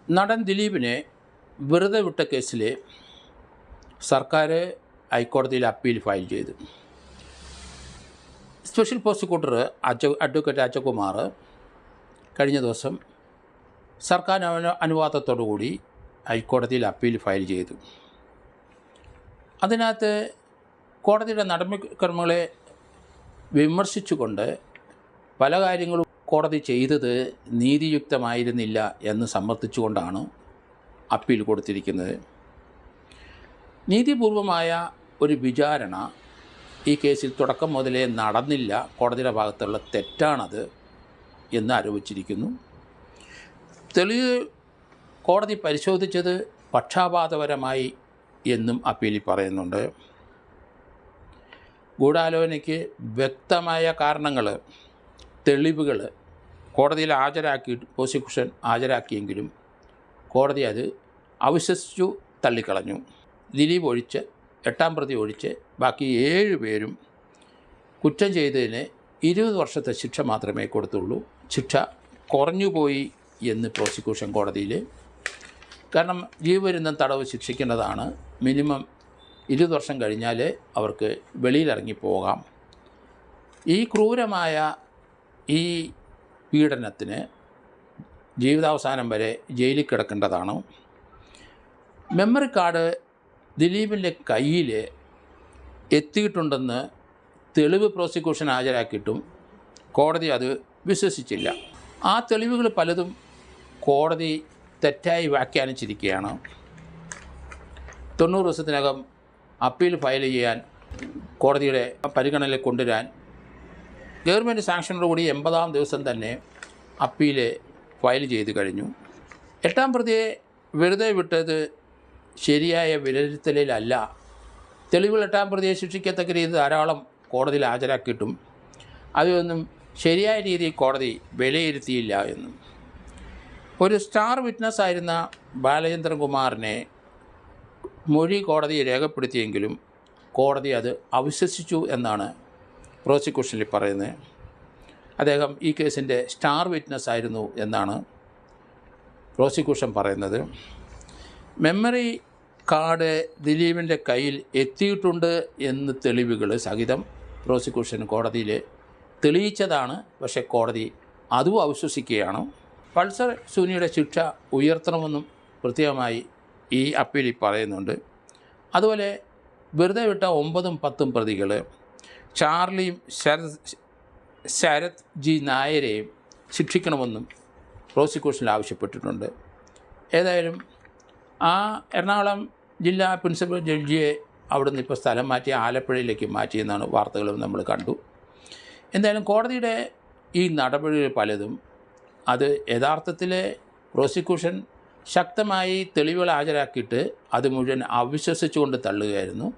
നടൻ ദിലീപിനെ വെറുതെ വിട്ട കേസിൽ സർക്കാർ ഹൈക്കോടതിയിൽ അപ്പീൽ ഫയൽ ചെയ്തു. സ്പെഷ്യൽ പ്രോസിക്യൂട്ടർ അഡ്വക്കേറ്റ് അജകുമാർ കഴിഞ്ഞ ദിവസം സർക്കാർ അനുവാദത്തോടുകൂടി ഹൈക്കോടതിയിൽ അപ്പീൽ ഫയൽ ചെയ്തു. അതിനകത്ത് കോടതിയുടെ നടപടിക്രമങ്ങളെ വിമർശിച്ചുകൊണ്ട് പല കാര്യങ്ങളും കോടതി ചെയ്തത് നീതിയുക്തമായിരുന്നില്ല എന്ന് സമർത്ഥിച്ചുകൊണ്ടാണ് അപ്പീൽ കൊടുത്തിരിക്കുന്നത്. നീതിപൂർവമായ ഒരു വിചാരണ ഈ കേസിൽ തുടക്കം മുതലേ നടന്നില്ല, കോടതിയുടെ ഭാഗത്തുള്ള തെറ്റാണത് എന്ന് ആരോപിച്ചിരിക്കുന്നു. തെളിവ് കോടതി പരിശോധിച്ചത് പക്ഷാപാതപരമായി എന്നും അപ്പീലിൽ പറയുന്നുണ്ട്. ഗൂഢാലോചനയ്ക്ക് വ്യക്തമായ കാരണങ്ങൾ, തെളിവുകൾ കോടതിയിൽ പ്രോസിക്യൂഷൻ ഹാജരാക്കിയെങ്കിലും കോടതി അത് അവിശ്വസിച്ചു തള്ളിക്കളഞ്ഞു. ദിലീപ് ഒഴിച്ച് 8-ാം പ്രതി ഒഴിച്ച് ബാക്കി 7 പേരും കുറ്റം ചെയ്തതിന് 20 വർഷത്തെ ശിക്ഷ മാത്രമേ കൊടുത്തുള്ളൂ. ശിക്ഷ കുറഞ്ഞുപോയി എന്ന് പ്രോസിക്യൂഷൻ കോടതിയിൽ. കാരണം ജീവപര്യന്തം തടവ് ശിക്ഷിക്കേണ്ടതാണ്. മിനിമം 20 വർഷം കഴിഞ്ഞാൽ അവർക്ക് വെളിയിലിറങ്ങി പോകാം. ഈ ക്രൂരമായ ഈ പീഡനത്തിന് ജീവിതാവസാനം വരെ ജയിലിൽ കിടക്കേണ്ടതാണ്. മെമ്മറി കാർഡ് ദിലീപിൻ്റെ കയ്യിൽ എത്തിയിട്ടുണ്ടെന്ന് തെളിവ് പ്രോസിക്യൂഷൻ ഹാജരാക്കിയിട്ടും കോടതി അത് വിശ്വസിച്ചില്ല. ആ തെളിവുകൾ പലതും കോടതി തെറ്റായി വ്യാഖ്യാനിച്ചിരിക്കുകയാണ്. 90 ദിവസത്തിനകം അപ്പീൽ ഫയൽ ചെയ്യാൻ കോടതിയുടെ പരിഗണനയിൽ കൊണ്ടുവരാൻ ഗവൺമെൻറ് സാങ്ഷനോടുകൂടി 80-ാം ദിവസം തന്നെ അപ്പീൽ ഫയൽ ചെയ്ത് കഴിഞ്ഞു. 8-ാം പ്രതിയെ വെറുതെ വിട്ടത് ശരിയായ വിലയിരുത്തലിലല്ല. തെളിവുകൾ 8-ാം പ്രതിയെ ശിക്ഷിക്കത്തക്ക രീതി ധാരാളം കോടതിയിൽ ഹാജരാക്കിയിട്ടും അതൊന്നും ശരിയായ രീതിയിൽ കോടതി വിലയിരുത്തിയില്ല എന്നും. ഒരു സ്റ്റാർ വിറ്റ്നസ് ആയിരുന്ന ബാലചന്ദ്രകുമാറിനെ മൊഴി കോടതി രേഖപ്പെടുത്തിയെങ്കിലും കോടതി അത് അവിശ്വസിച്ചു എന്നാണ് പ്രോസിക്യൂഷനിൽ പറയുന്നത്. അദ്ദേഹം ഈ കേസിൻ്റെ സ്റ്റാർ വിറ്റ്നസ് ആയിരുന്നു എന്നാണ് പ്രോസിക്യൂഷൻ പറയുന്നത്. മെമ്മറി കാർഡ് ദിലീപിൻ്റെ കയ്യിൽ എത്തിയിട്ടുണ്ട് എന്ന് തെളിവുകൾ സഹിതം പ്രോസിക്യൂഷൻ കോടതിയിൽ തെളിയിച്ചതാണ്. പക്ഷേ കോടതി അതും അവിശ്വസിക്കുകയാണ്. പൾസർ സുനിയുടെ ശിക്ഷ ഉയർത്തണമെന്നും പ്രത്യേകമായി ഈ അപ്പീലിൽ പറയുന്നുണ്ട്. അതുപോലെ വെറുതെ വിട്ട 9-ഉം 10-ഉം പ്രതികൾ ചാർലിയും ശരത് ജി നായരെയും ശിക്ഷിക്കണമെന്നും പ്രോസിക്യൂഷനിൽ ആവശ്യപ്പെട്ടിട്ടുണ്ട്. ഏതായാലും ആ എറണാകുളം ജില്ലാ പ്രിൻസിപ്പൽ ജഡ്ജിയെ അവിടുന്ന് ഇപ്പോൾ സ്ഥലം മാറ്റി ആലപ്പുഴയിലേക്ക് മാറ്റിയെന്നാണ് വാർത്തകളും നമ്മൾ കണ്ടു. എന്തായാലും കോടതിയുടെ ഈ നടപടികൾ പലതും അത് യഥാർത്ഥത്തിൽ പ്രോസിക്യൂഷൻ ശക്തമായി തെളിവുകൾ ഹാജരാക്കിയിട്ട് അത് മുഴുവൻ അവിശ്വസിച്ചുകൊണ്ട് തള്ളുകയായിരുന്നു.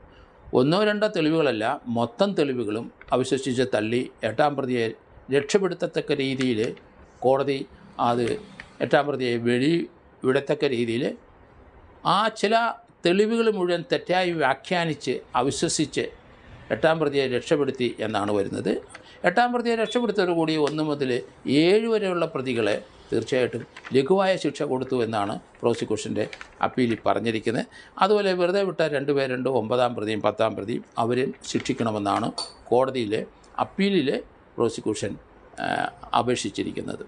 1-2 തെളിവുകളല്ല, മൊത്തം തെളിവുകളും അവിശ്വസിച്ച് തള്ളി 8-ാം പ്രതിയെ രക്ഷപ്പെടുത്തത്തക്ക രീതിയിൽ കോടതി അത് 8-ാം പ്രതിയെ വിടത്തക്ക രീതിയിൽ ആ ചില തെളിവുകൾ മുഴുവൻ തെറ്റായി വ്യാഖ്യാനിച്ച് അവിശ്വസിച്ച് 8-ാം പ്രതിയെ രക്ഷപ്പെടുത്തി എന്നാണ് വരുന്നത്. 8-ാം പ്രതിയെ രക്ഷപ്പെടുത്തിയതോടുകൂടി 1 മുതൽ 7 വരെയുള്ള പ്രതികളെ തീർച്ചയായിട്ടും ലഘുവായ ശിക്ഷ കൊടുത്തു എന്നാണ് പ്രോസിക്യൂഷൻ്റെ അപ്പീലിൽ പറഞ്ഞിരിക്കുന്നത്. അതുപോലെ വെറുതെ വിട്ട 2 പേരുണ്ട്, 9-ാം പ്രതിയും 10-ാം പ്രതിയും, അവരും ശിക്ഷിക്കണമെന്നാണ് കോടതിയിലെ അപ്പീലിൽ പ്രോസിക്യൂഷൻ അപേക്ഷിച്ചിരിക്കുന്നത്.